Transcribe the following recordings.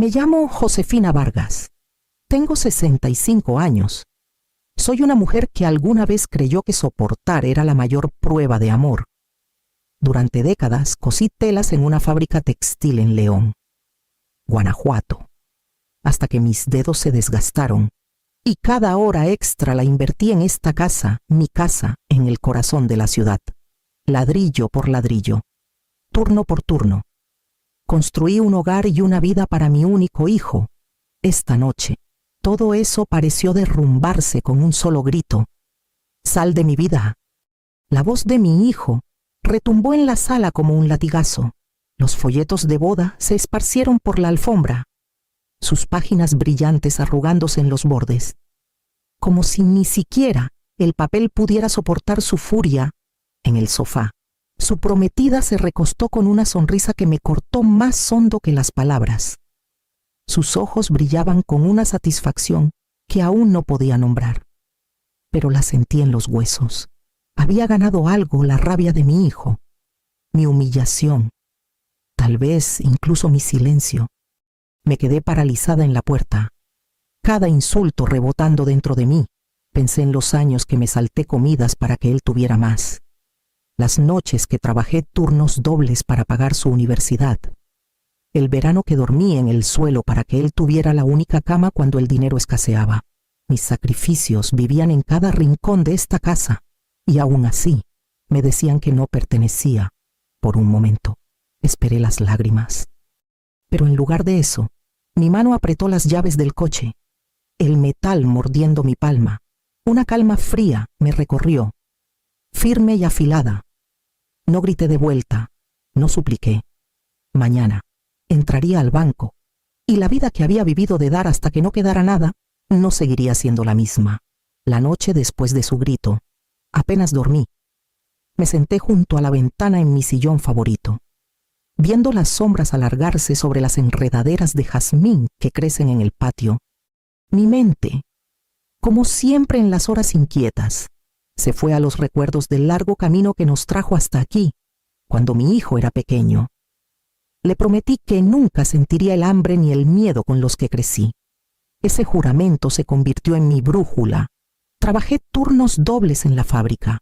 Me llamo Josefina Vargas. Tengo 65 años. Soy una mujer que alguna vez creyó que soportar era la mayor prueba de amor. Durante décadas cosí telas en una fábrica textil en León, Guanajuato, hasta que mis dedos se desgastaron y cada hora extra la invertí en esta casa, mi casa, en el corazón de la ciudad, ladrillo por ladrillo, turno por turno. Construí un hogar y una vida para mi único hijo. Esta noche, todo eso pareció derrumbarse con un solo grito. «¡Sal de mi vida!». La voz de mi hijo retumbó en la sala como un latigazo. Los folletos de boda se esparcieron por la alfombra, sus páginas brillantes arrugándose en los bordes. Como si ni siquiera el papel pudiera soportar su furia, en el sofá, su prometida se recostó con una sonrisa que me cortó más hondo que las palabras. Sus ojos brillaban con una satisfacción que aún no podía nombrar, pero la sentí en los huesos. Había ganado algo la rabia de mi hijo, mi humillación, tal vez incluso mi silencio. Me quedé paralizada en la puerta, cada insulto rebotando dentro de mí. Pensé en los años que me salté comidas para que él tuviera más, las noches que trabajé turnos dobles para pagar su universidad, el verano que dormí en el suelo para que él tuviera la única cama cuando el dinero escaseaba. Mis sacrificios vivían en cada rincón de esta casa, y aún así me decían que no pertenecía. Por un momento esperé las lágrimas, pero en lugar de eso, mi mano apretó las llaves del coche, el metal mordiendo mi palma. Una calma fría me recorrió, firme y afilada. No grité de vuelta, no supliqué. Mañana entraría al banco, y la vida que había vivido de dar hasta que no quedara nada, no seguiría siendo la misma. La noche después de su grito, apenas dormí. Me senté junto a la ventana en mi sillón favorito, viendo las sombras alargarse sobre las enredaderas de jazmín que crecen en el patio. Mi mente, como siempre en las horas inquietas, se fue a los recuerdos del largo camino que nos trajo hasta aquí, cuando mi hijo era pequeño. Le prometí que nunca sentiría el hambre ni el miedo con los que crecí. Ese juramento se convirtió en mi brújula. Trabajé turnos dobles en la fábrica,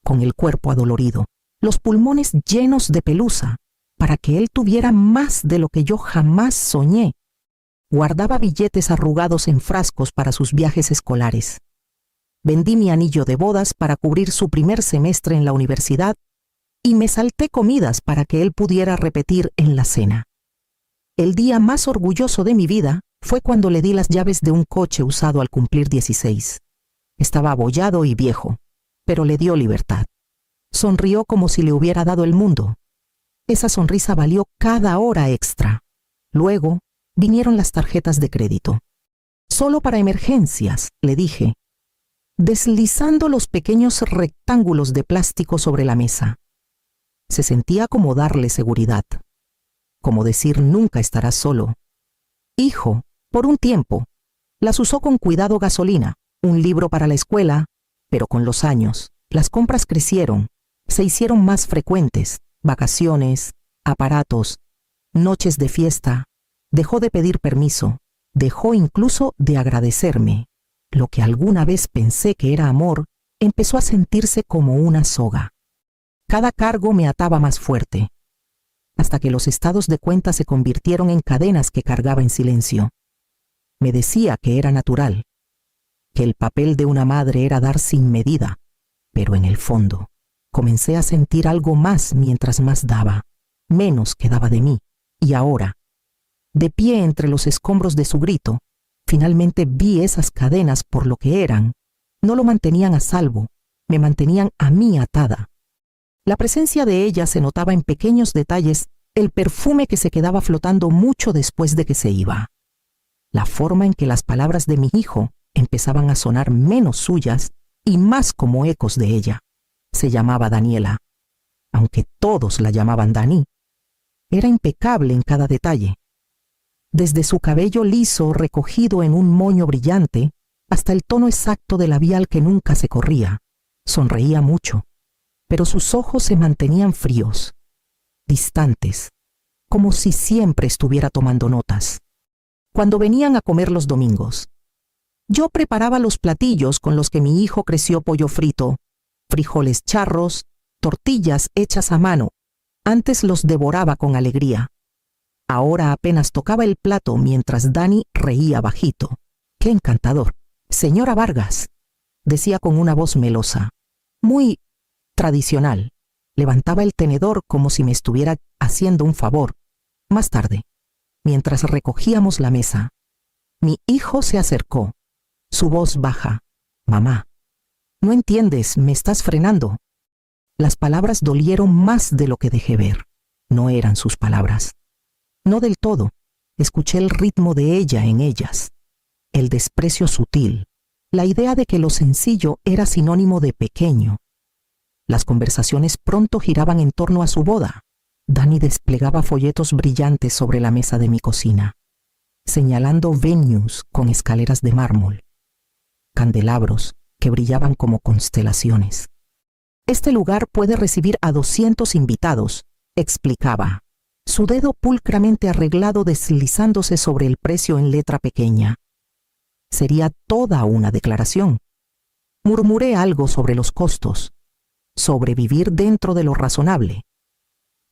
con el cuerpo adolorido, los pulmones llenos de pelusa, para que él tuviera más de lo que yo jamás soñé. Guardaba billetes arrugados en frascos para sus viajes escolares. Vendí mi anillo de bodas para cubrir su primer semestre en la universidad y me salté comidas para que él pudiera repetir en la cena. El día más orgulloso de mi vida fue cuando le di las llaves de un coche usado al cumplir 16. Estaba abollado y viejo, pero le dio libertad. Sonrió como si le hubiera dado el mundo. Esa sonrisa valió cada hora extra. Luego vinieron las tarjetas de crédito. «Solo para emergencias», le dije, deslizando los pequeños rectángulos de plástico sobre la mesa. Se sentía como darle seguridad, como decir nunca estarás solo. Hijo, por un tiempo, las usó con cuidado gasolina, un libro para la escuela, pero con los años, las compras crecieron, se hicieron más frecuentes, vacaciones, aparatos, noches de fiesta. Dejó de pedir permiso, dejó incluso de agradecerme. Lo que alguna vez pensé que era amor, empezó a sentirse como una soga. Cada cargo me ataba más fuerte, hasta que los estados de cuenta se convirtieron en cadenas que cargaba en silencio. Me decía que era natural, que el papel de una madre era dar sin medida, pero en el fondo comencé a sentir algo más mientras más daba, menos quedaba de mí, y ahora, de pie entre los escombros de su grito, finalmente vi esas cadenas por lo que eran. No lo mantenían a salvo, me mantenían a mí atada. La presencia de ella se notaba en pequeños detalles, el perfume que se quedaba flotando mucho después de que se iba. La forma en que las palabras de mi hijo empezaban a sonar menos suyas y más como ecos de ella. Se llamaba Daniela, aunque todos la llamaban Dani. Era impecable en cada detalle. Desde su cabello liso recogido en un moño brillante hasta el tono exacto de labial que nunca se corría. Sonreía mucho, pero sus ojos se mantenían fríos, distantes, como si siempre estuviera tomando notas. cuando venían a comer los domingos. Yo preparaba los platillos con los que mi hijo creció: pollo frito, frijoles charros, tortillas hechas a mano. Antes los devoraba con alegría. Ahora apenas tocaba el plato mientras Dani reía bajito. ¡Qué encantador! Señora Vargas, decía con una voz melosa, muy tradicional. Levantaba el tenedor como si me estuviera haciendo un favor. Más tarde, mientras recogíamos la mesa, mi hijo se acercó, su voz baja. Mamá, no entiendes, me estás frenando. Las palabras dolieron más de lo que dejé ver. No eran sus palabras. No del todo. Escuché el ritmo de ella en ellas. El desprecio sutil. La idea de que lo sencillo era sinónimo de pequeño. Las conversaciones pronto giraban en torno a su boda. Dani desplegaba folletos brillantes sobre la mesa de mi cocina, señalando venues con escaleras de mármol, candelabros que brillaban como constelaciones. Este lugar puede recibir a 200 invitados, explicaba, su dedo pulcramente arreglado deslizándose sobre el precio en letra pequeña. Sería toda una declaración. Murmuré algo sobre los costos, sobre vivir dentro de lo razonable,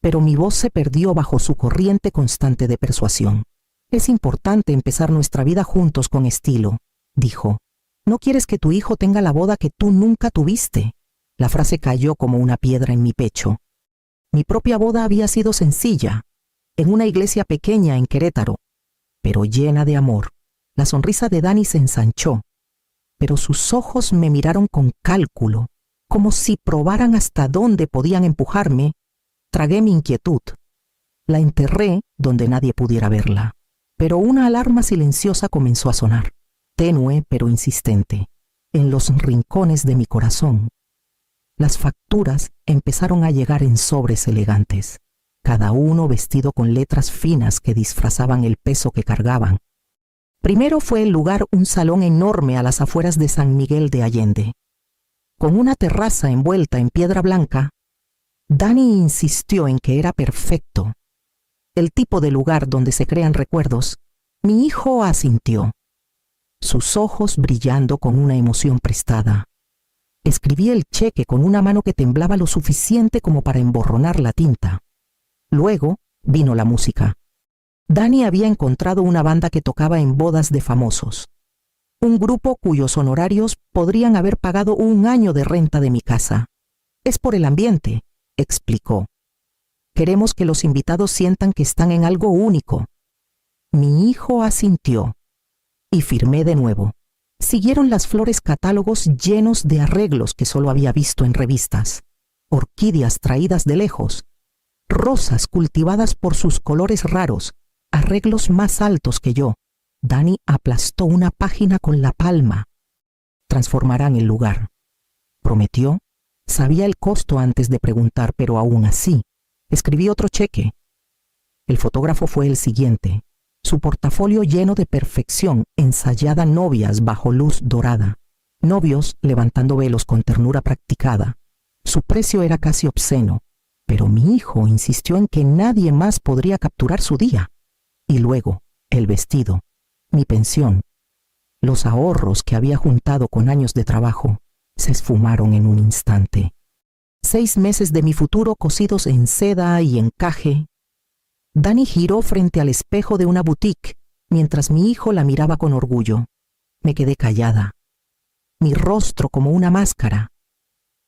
pero mi voz se perdió bajo su corriente constante de persuasión. Es importante empezar nuestra vida juntos con estilo, dijo. No quieres que tu hijo tenga la boda que tú nunca tuviste. La frase cayó como una piedra en mi pecho. Mi propia boda había sido sencilla, en una iglesia pequeña en Querétaro, pero llena de amor. La sonrisa de Dani se ensanchó, pero sus ojos me miraron con cálculo, como si probaran hasta dónde podían empujarme. Tragué mi inquietud. La enterré donde nadie pudiera verla, pero una alarma silenciosa comenzó a sonar, tenue pero insistente, en los rincones de mi corazón. Las facturas empezaron a llegar en sobres elegantes, cada uno vestido con letras finas que disfrazaban el peso que cargaban. Primero fue el lugar un salón enorme a las afueras de San Miguel de Allende, con una terraza envuelta en piedra blanca. Dani insistió en que era perfecto, el tipo de lugar donde se crean recuerdos. Mi hijo asintió, sus ojos brillando con una emoción prestada. Escribí el cheque con una mano que temblaba lo suficiente como para emborronar la tinta. Luego vino la música. Dani había encontrado una banda que tocaba en bodas de famosos, un grupo cuyos honorarios podrían haber pagado un año de renta de mi casa. Es por el ambiente, explicó. Queremos que los invitados sientan que están en algo único. Mi hijo asintió y firmé de nuevo. Siguieron las flores catálogos llenos de arreglos que solo había visto en revistas, orquídeas traídas de lejos, rosas cultivadas por sus colores raros, arreglos más altos que yo. Dani aplastó una página con la palma. Transformarán el lugar, prometió. Sabía el costo antes de preguntar, pero aún así, escribí otro cheque. El fotógrafo fue el siguiente. Su portafolio lleno de perfección, ensayada, novias bajo luz dorada, novios levantando velos con ternura practicada. Su precio era casi obsceno, pero mi hijo insistió en que nadie más podría capturar su día. Y luego, el vestido, mi pensión, los ahorros que había juntado con años de trabajo, se esfumaron en un instante. 6 meses de mi futuro cosidos en seda y encaje. Dani giró frente al espejo de una boutique, mientras mi hijo la miraba con orgullo. Me quedé callada, mi rostro como una máscara,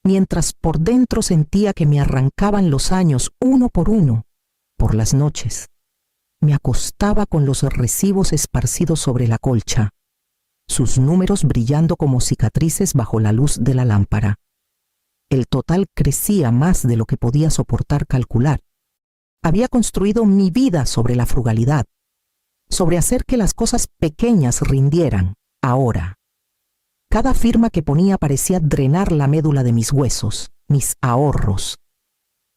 mientras por dentro sentía que me arrancaban los años uno por uno. Por las noches, me acostaba con los recibos esparcidos sobre la colcha, sus números brillando como cicatrices bajo la luz de la lámpara. El total crecía más de lo que podía soportar calcular. Había construido mi vida sobre la frugalidad, sobre hacer que las cosas pequeñas rindieran. Ahora, cada firma que ponía parecía drenar la médula de mis huesos, mis ahorros.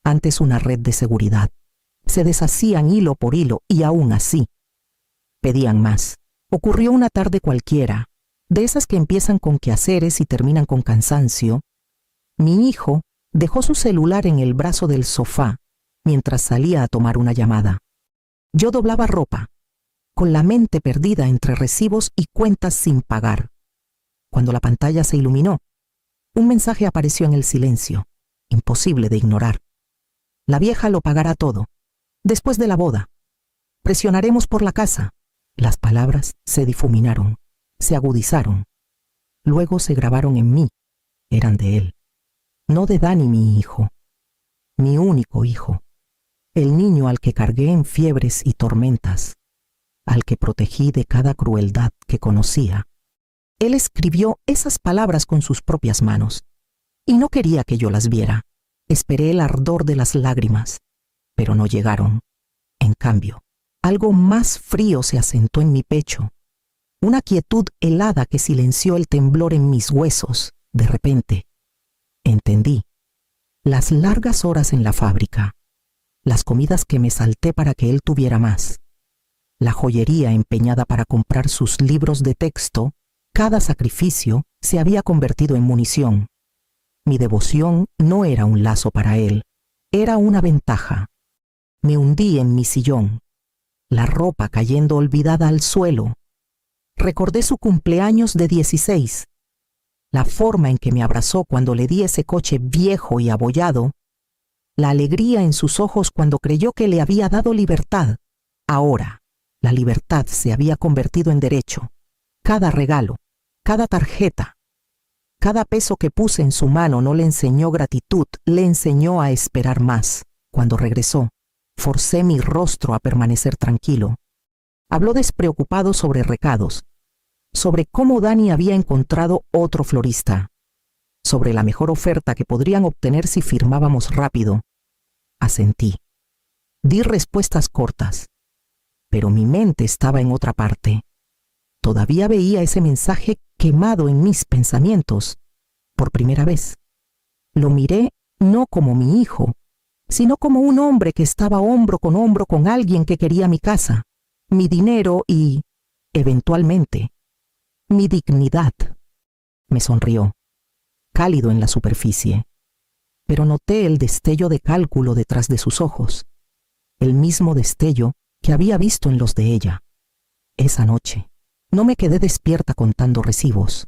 Antes una red de seguridad. Se deshacían hilo por hilo y aún así pedían más. Ocurrió una tarde cualquiera, de esas que empiezan con quehaceres y terminan con cansancio. Mi hijo dejó su celular en el brazo del sofá mientras salía a tomar una llamada. Yo doblaba ropa, con la mente perdida entre recibos y cuentas sin pagar. Cuando la pantalla se iluminó, un mensaje apareció en el silencio, imposible de ignorar. La vieja lo pagará todo. Después de la boda. Presionaremos por la casa. Las palabras se difuminaron, se agudizaron. Luego se grabaron en mí. Eran de él. No de Dani, mi hijo. Mi único hijo. El niño al que cargué en fiebres y tormentas. Al que protegí de cada crueldad que conocía. Él escribió esas palabras con sus propias manos. Y no quería que yo las viera. Esperé el ardor de las lágrimas, pero no llegaron. En cambio, algo más frío se asentó en mi pecho. Una quietud helada que silenció el temblor en mis huesos. De repente, entendí. Las largas horas en la fábrica. Las comidas que me salté para que él tuviera más. La joyería empeñada para comprar sus libros de texto. Cada sacrificio se había convertido en munición. Mi devoción no era un lazo para él, era una ventaja. Me hundí en mi sillón, la ropa cayendo olvidada al suelo. Recordé su cumpleaños de 16, la forma en que me abrazó cuando le di ese coche viejo y abollado, la alegría en sus ojos cuando creyó que le había dado libertad. Ahora, la libertad se había convertido en derecho. Cada regalo, cada tarjeta, cada peso que puse en su mano no le enseñó gratitud, le enseñó a esperar más. Cuando regresó, forcé mi rostro a permanecer tranquilo. Habló despreocupado sobre recados, sobre cómo Dani había encontrado otro florista, sobre la mejor oferta que podrían obtener si firmábamos rápido. Asentí. Di respuestas cortas, pero mi mente estaba en otra parte. Todavía veía ese mensaje quemado en mis pensamientos. Por primera vez. Lo miré no como mi hijo, sino como un hombre que estaba hombro con alguien que quería mi casa, mi dinero y, eventualmente, mi dignidad. Me sonrió, cálido en la superficie, pero noté el destello de cálculo detrás de sus ojos, el mismo destello que había visto en los de ella. Esa noche, no me quedé despierta contando recibos.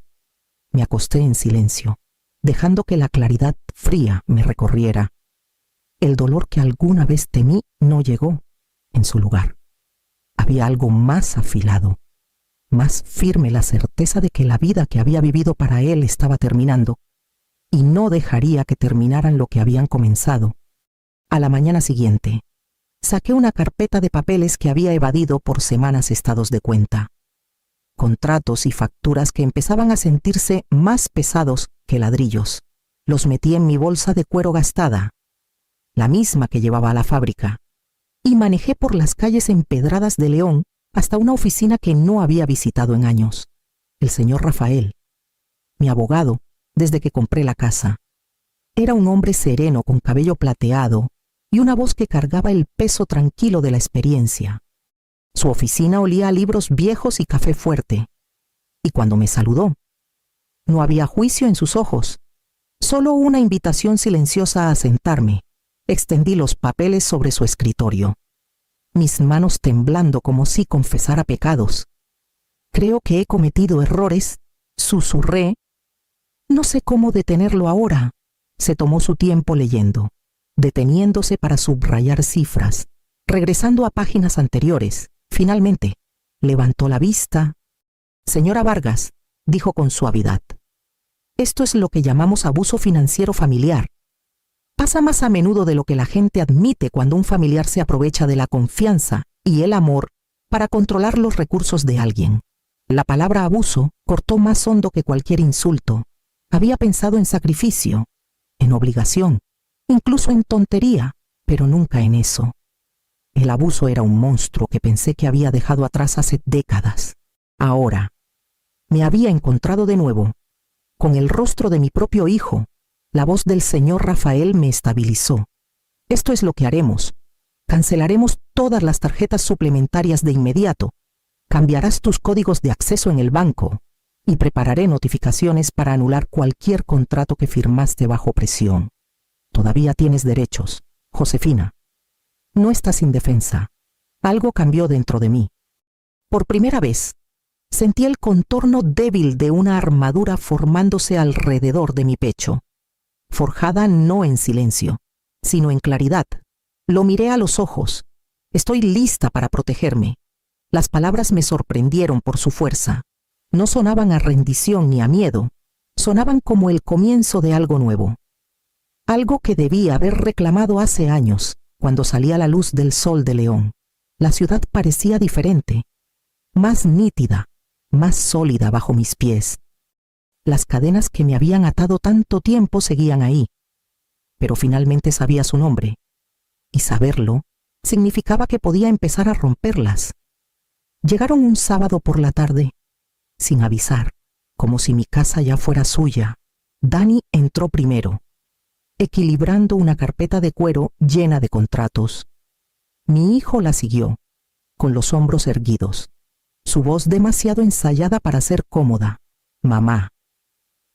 Me acosté en silencio, dejando que la claridad fría me recorriera. El dolor que alguna vez temí no llegó. En su lugar, había algo más afilado, más firme, la certeza de que la vida que había vivido para él estaba terminando, y no dejaría que terminaran lo que habían comenzado. A la mañana siguiente, saqué una carpeta de papeles que había evadido por semanas estados de cuenta. Contratos y facturas que empezaban a sentirse más pesados que ladrillos. Los metí en mi bolsa de cuero gastada, la misma que llevaba a la fábrica, y manejé por las calles empedradas de León hasta una oficina que no había visitado en años. El señor Rafael, mi abogado, desde que compré la casa. Era un hombre sereno con cabello plateado y una voz que cargaba el peso tranquilo de la experiencia. Su oficina olía a libros viejos y café fuerte. Y cuando me saludó, no había juicio en sus ojos, solo una invitación silenciosa a sentarme. Extendí los papeles sobre su escritorio, mis manos temblando como si confesara pecados. Creo que he cometido errores, susurré. No sé cómo detenerlo ahora. Se tomó su tiempo leyendo, deteniéndose para subrayar cifras, regresando a páginas anteriores. Finalmente, levantó la vista. Señora Vargas, dijo con suavidad, esto es lo que llamamos abuso financiero familiar. Pasa más a menudo de lo que la gente admite cuando un familiar se aprovecha de la confianza y el amor para controlar los recursos de alguien. La palabra abuso cortó más hondo que cualquier insulto. Había pensado en sacrificio, en obligación, incluso en tontería, pero nunca en eso. El abuso era un monstruo que pensé que había dejado atrás hace décadas. Ahora, me había encontrado de nuevo, con el rostro de mi propio hijo. La voz del señor Rafael me estabilizó. Esto es lo que haremos. Cancelaremos todas las tarjetas suplementarias de inmediato. Cambiarás tus códigos de acceso en el banco y prepararé notificaciones para anular cualquier contrato que firmaste bajo presión. Todavía tienes derechos, Josefina. No estás indefensa. Algo cambió dentro de mí. Por primera vez, sentí el contorno débil de una armadura formándose alrededor de mi pecho, forjada no en silencio, sino en claridad. Lo miré a los ojos. Estoy lista para protegerme. Las palabras me sorprendieron por su fuerza. No sonaban a rendición ni a miedo. Sonaban como el comienzo de algo nuevo. Algo que debía haber reclamado hace años, cuando salía la luz del sol de León. La ciudad parecía diferente, más nítida, más sólida bajo mis pies. Las cadenas que me habían atado tanto tiempo seguían ahí, pero finalmente sabía su nombre, y saberlo significaba que podía empezar a romperlas. Llegaron un sábado por la tarde, sin avisar, como si mi casa ya fuera suya. Dani entró primero, equilibrando una carpeta de cuero llena de contratos. Mi hijo la siguió, con los hombros erguidos, su voz demasiado ensayada para ser cómoda. «Mamá,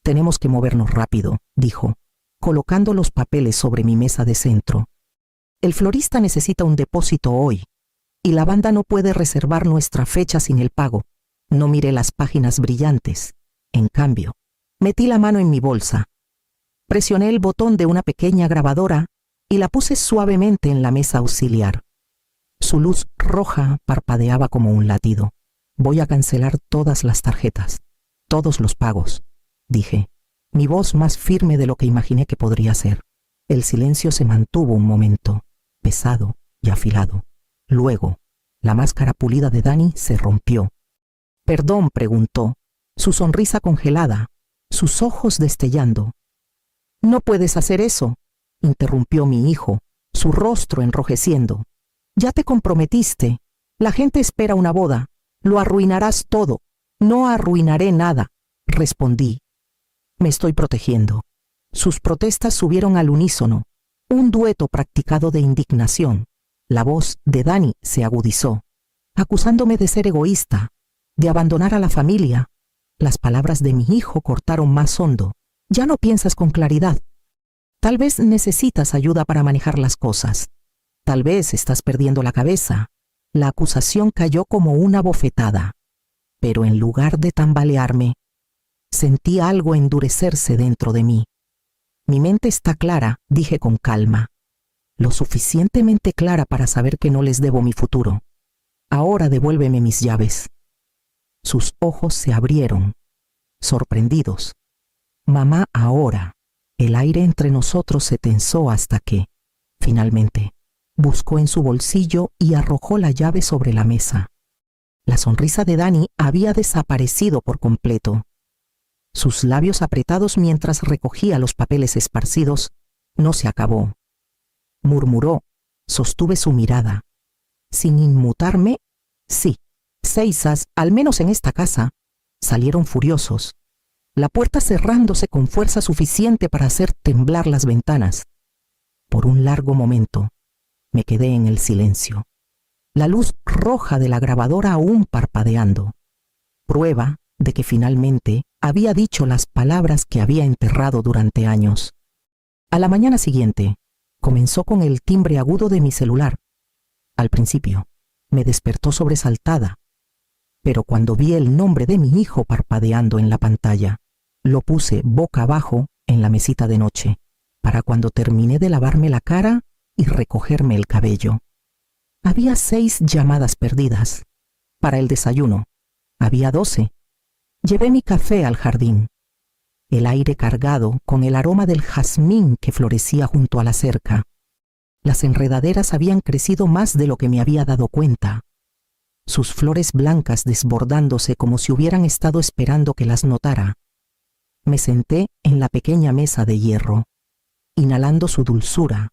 tenemos que movernos rápido», dijo, colocando los papeles sobre mi mesa de centro. «El florista necesita un depósito hoy, y la banda no puede reservar nuestra fecha sin el pago». No miré las páginas brillantes. En cambio, metí la mano en mi bolsa. Presioné el botón de una pequeña grabadora y la puse suavemente en la mesa auxiliar. Su luz roja parpadeaba como un latido. «Voy a cancelar todas las tarjetas, todos los pagos», dije, mi voz más firme de lo que imaginé que podría ser. El silencio se mantuvo un momento, pesado y afilado. Luego, la máscara pulida de Dani se rompió. «¿Perdón?», preguntó, su sonrisa congelada, sus ojos destellando. «No puedes hacer eso», interrumpió mi hijo, su rostro enrojeciendo. «Ya te comprometiste. La gente espera una boda. Lo arruinarás todo». «No arruinaré nada», respondí. «Me estoy protegiendo». Sus protestas subieron al unísono, un dueto practicado de indignación. La voz de Dani se agudizó, acusándome de ser egoísta, de abandonar a la familia. Las palabras de mi hijo cortaron más hondo. «Ya no piensas con claridad. Tal vez necesitas ayuda para manejar las cosas. Tal vez estás perdiendo la cabeza». La acusación cayó como una bofetada, pero en lugar de tambalearme, sentí algo endurecerse dentro de mí. «Mi mente está clara», dije con calma, «lo suficientemente clara para saber que no les debo mi futuro. Ahora devuélveme mis llaves». Sus ojos se abrieron, sorprendidos. «Mamá, ahora». El aire entre nosotros se tensó hasta que, finalmente, buscó en su bolsillo y arrojó la llave sobre la mesa. La sonrisa de Dani había desaparecido por completo. Sus labios apretados mientras recogía los papeles esparcidos no se acabó. Murmuró, sostuve su mirada. Sin inmutarme, sí, Seisas, al menos en esta casa, salieron furiosos, la puerta cerrándose con fuerza suficiente para hacer temblar las ventanas. Por un largo momento, me quedé en el silencio, la luz roja de la grabadora aún parpadeando, prueba de que finalmente había dicho las palabras que había enterrado durante años. A la mañana siguiente, comenzó con el timbre agudo de mi celular. Al principio, me despertó sobresaltada, pero cuando vi el nombre de mi hijo parpadeando en la pantalla, lo puse boca abajo en la mesita de noche, para cuando terminé de lavarme la cara y recogerme el cabello. Había 6 llamadas perdidas. Para el desayuno, había 12. Llevé mi café al jardín. El aire cargado con el aroma del jazmín que florecía junto a la cerca. Las enredaderas habían crecido más de lo que me había dado cuenta, sus flores blancas desbordándose como si hubieran estado esperando que las notara. Me senté en la pequeña mesa de hierro, inhalando su dulzura,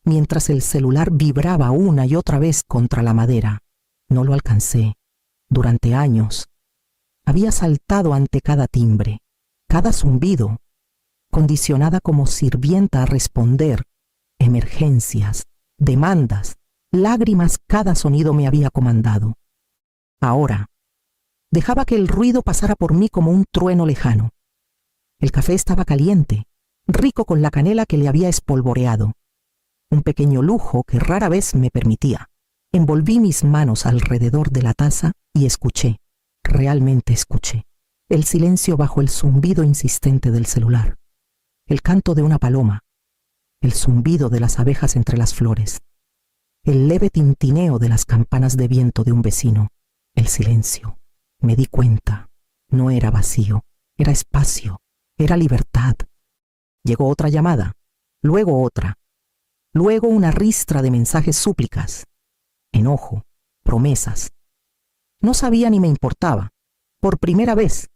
mientras el celular vibraba una y otra vez contra la madera. No lo alcancé. Durante años, había saltado ante cada timbre, cada zumbido, condicionada como sirvienta a responder. Emergencias, demandas, lágrimas, cada sonido me había comandado. Ahora, dejaba que el ruido pasara por mí como un trueno lejano. El café estaba caliente, rico con la canela que le había espolvoreado. Un pequeño lujo que rara vez me permitía. Envolví mis manos alrededor de la taza y escuché, realmente escuché, el silencio bajo el zumbido insistente del celular, el canto de una paloma, el zumbido de las abejas entre las flores, el leve tintineo de las campanas de viento de un vecino, el silencio. Me di cuenta, no era vacío, era espacio, era libertad. Llegó otra llamada, luego otra, luego una ristra de mensajes súplicas, enojo, promesas. No sabía ni me importaba. Por primera vez,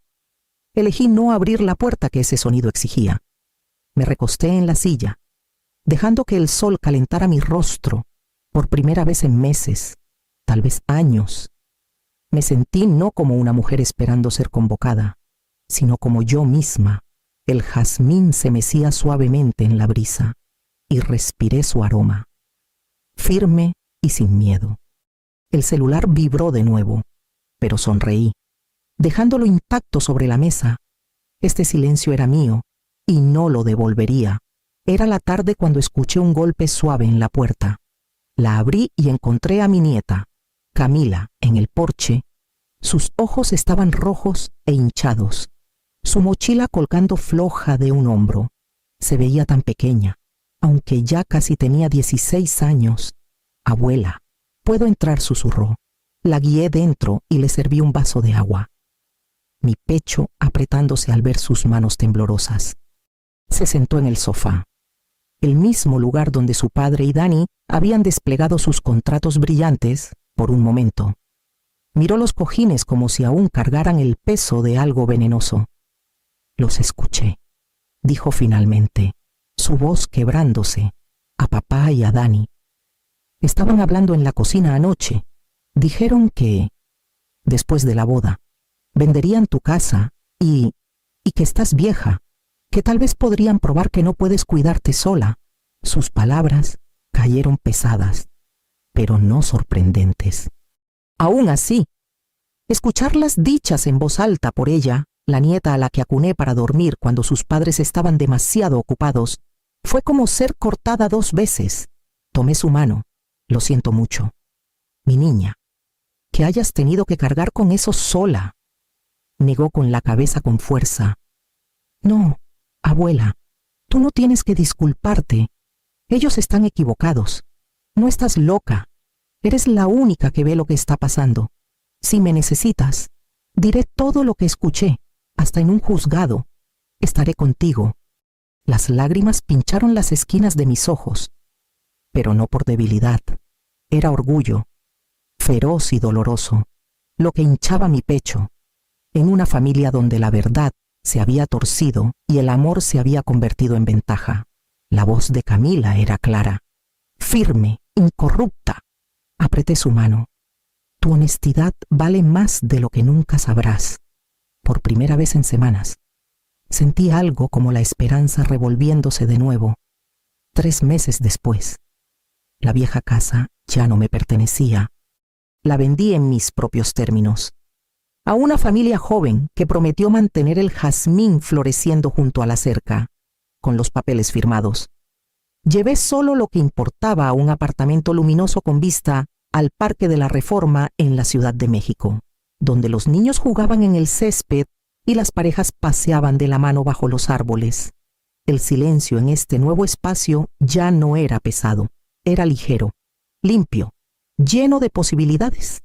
elegí no abrir la puerta que ese sonido exigía. Me recosté en la silla, dejando que el sol calentara mi rostro, por primera vez en meses, tal vez años. Me sentí no como una mujer esperando ser convocada, sino como yo misma. El jazmín se mecía suavemente en la brisa y respiré su aroma, firme y sin miedo. El celular vibró de nuevo, pero sonreí, dejándolo intacto sobre la mesa. Este silencio era mío y no lo devolvería. Era la tarde cuando escuché un golpe suave en la puerta. La abrí y encontré a mi nieta, Camila, en el porche. Sus ojos estaban rojos e hinchados, su mochila colgando floja de un hombro. Se veía tan pequeña, aunque ya casi tenía 16 años. «Abuela, ¿puedo entrar?», susurró. La guié dentro y le serví un vaso de agua. Mi pecho apretándose al ver sus manos temblorosas. Se sentó en el sofá, el mismo lugar donde su padre y Dani habían desplegado sus contratos brillantes por un momento. Miró los cojines como si aún cargaran el peso de algo venenoso. «Los escuché», dijo finalmente, su voz quebrándose, «a papá y a Dani. Estaban hablando en la cocina anoche. Dijeron que, después de la boda, venderían tu casa y que estás vieja, que tal vez podrían probar que no puedes cuidarte sola». Sus palabras cayeron pesadas, pero no sorprendentes. Aún así, escucharlas dichas en voz alta por ella, la nieta a la que acuné para dormir cuando sus padres estaban demasiado ocupados, fue como ser cortada 2 veces. Tomé su mano. «Lo siento mucho, mi niña, que hayas tenido que cargar con eso sola». Negó con la cabeza con fuerza. «No, abuela, tú no tienes que disculparte. Ellos están equivocados. No estás loca. Eres la única que ve lo que está pasando. Si me necesitas, diré todo lo que escuché, hasta en un juzgado. Estaré contigo». Las lágrimas pincharon las esquinas de mis ojos, pero no por debilidad. Era orgullo, feroz y doloroso, lo que hinchaba mi pecho. En una familia donde la verdad se había torcido y el amor se había convertido en ventaja. La voz de Camila era clara, firme, incorrupta. Apreté su mano. «Tu honestidad vale más de lo que nunca sabrás». Por primera vez en semanas, sentí algo como la esperanza revolviéndose de nuevo. 3 meses después, la vieja casa ya no me pertenecía. La vendí en mis propios términos, a una familia joven que prometió mantener el jazmín floreciendo junto a la cerca, con los papeles firmados. Llevé solo lo que importaba a un apartamento luminoso con vista al Parque de la Reforma en la Ciudad de México, donde los niños jugaban en el césped y las parejas paseaban de la mano bajo los árboles. El silencio en este nuevo espacio ya no era pesado, era ligero, limpio, lleno de posibilidades.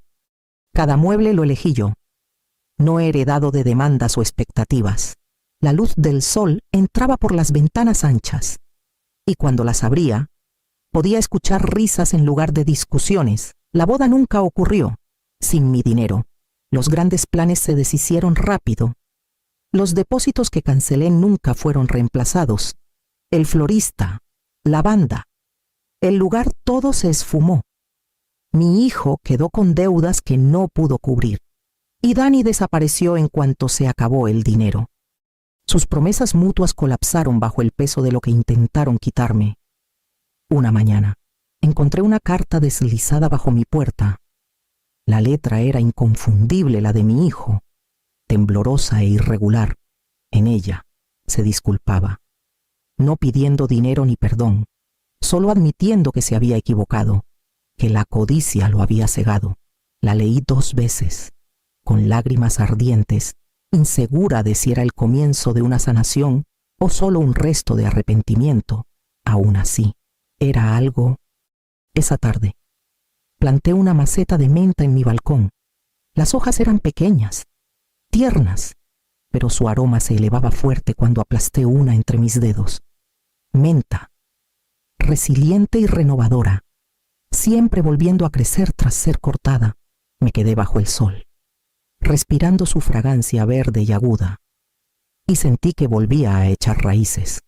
Cada mueble lo elegí yo, no heredado de demandas o expectativas. La luz del sol entraba por las ventanas anchas, y cuando las abría, podía escuchar risas en lugar de discusiones. La boda nunca ocurrió. Sin mi dinero, los grandes planes se deshicieron rápido. Los depósitos que cancelé nunca fueron reemplazados. El florista, la banda, el lugar, todo se esfumó. Mi hijo quedó con deudas que no pudo cubrir, y Dani desapareció en cuanto se acabó el dinero. Sus promesas mutuas colapsaron bajo el peso de lo que intentaron quitarme. Una mañana, encontré una carta deslizada bajo mi puerta. La letra era inconfundible, la de mi hijo, temblorosa e irregular. En ella se disculpaba, no pidiendo dinero ni perdón, solo admitiendo que se había equivocado. que la codicia lo había cegado. La leí 2 veces, con lágrimas ardientes, insegura de si era el comienzo de una sanación o solo un resto de arrepentimiento. Aún así, era algo. Esa tarde, planté una maceta de menta en mi balcón. Las hojas eran pequeñas, tiernas, pero su aroma se elevaba fuerte cuando aplasté una entre mis dedos. Menta, resiliente y renovadora, siempre volviendo a crecer tras ser cortada. Me quedé bajo el sol, respirando su fragancia verde y aguda, y sentí que volvía a echar raíces.